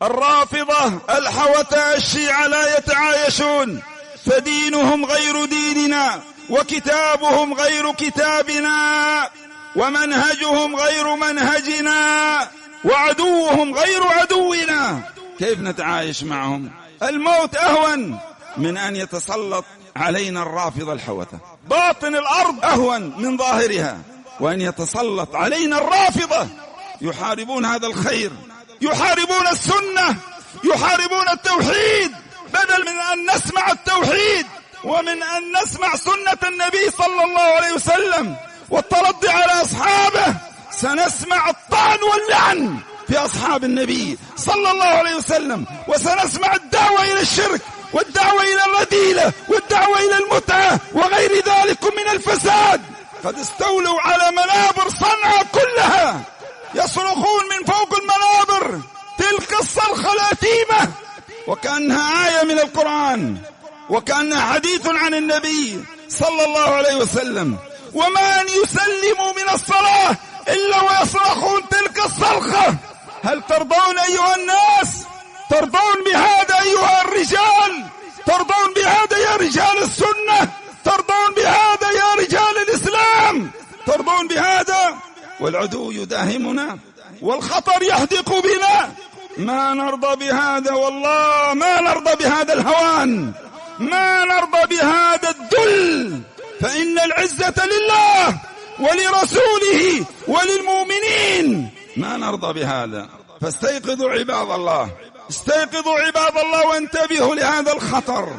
الرافضة الحوثة الشيعة لا يتعايشون، فدينهم غير ديننا، وكتابهم غير كتابنا، ومنهجهم غير منهجنا، وعدوهم غير عدونا. كيف نتعايش معهم؟ الموت أهون من أن يتسلط علينا الرافضة الحوثة. باطن الأرض أهون من ظاهرها، وأن يتسلط علينا الرافضة يحاربون هذا الخير، يحاربون السنة، يحاربون التوحيد. بدل من أن نسمع التوحيد ومن أن نسمع سنة النبي صلى الله عليه وسلم والترضي على أصحابه، سنسمع الطعن واللعن في أصحاب النبي صلى الله عليه وسلم، وسنسمع الدعوة إلى الشرك والدعوة إلى الرذيلة والدعوة إلى المتعة وغير ذلك من الفساد. قد استولوا على منابر صنعاء كلها، يصرخون من فوق المنابر تلك الصرخة الأثيمة وكأنها آية من القرآن، وكأنها حديث عن النبي صلى الله عليه وسلم. ومن يسلم من الصلاة إلا ويصرخون تلك الصرخة. هل ترضون أيها الناس؟ ترضون بهذا أيها الرجال؟ ترضون بهذا يا رجال السنة؟ ترضون بهذا يا رجال الإسلام؟ ترضون بهذا؟ والعدو يداهمنا والخطر يحدق بنا. ما نرضى بهذا، والله ما نرضى بهذا الهوان، ما نرضى بهذا الذل، فإن العزة لله ولرسوله وللمؤمنين. ما نرضى بهذا. فاستيقظوا عباد الله، استيقظوا عباد الله، وانتبهوا لهذا الخطر،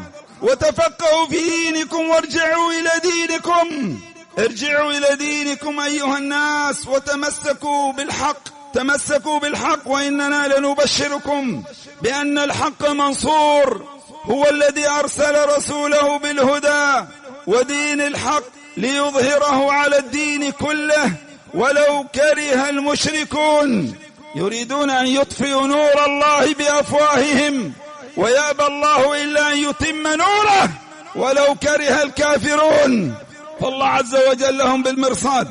وتفقهوا في دينكم، وارجعوا إلى دينكم. ارجعوا إلى دينكم أيها الناس، وتمسكوا بالحق، تمسكوا بالحق. وإننا لنبشركم بأن الحق منصور، هو الذي أرسل رسوله بالهدى ودين الحق ليظهره على الدين كله ولو كره المشركون. يريدون أن يطفئوا نور الله بأفواههم، ويأبى الله إلا أن يتم نوره ولو كره الكافرون. فالله عز وجل لهم بالمرصاد،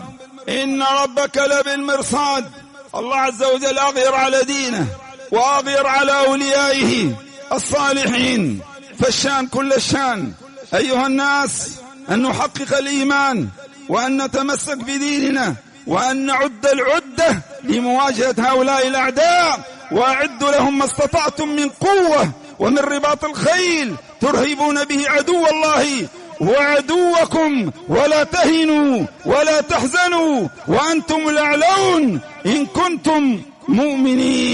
إن ربك لبالمرصاد. الله عز وجل أغير على دينه وأغير على أوليائه الصالحين، فالشان كل الشان أيها الناس أن نحقق الإيمان، وأن نتمسك بديننا، وأن نعد العدة لمواجهة هؤلاء الأعداء. وأعدوا لهم ما استطعتم من قوة ومن رباط الخيل ترهبون به عدو الله وعدوكم، ولا تهنوا ولا تحزنوا وأنتم الأعلون إن كنتم مؤمنين.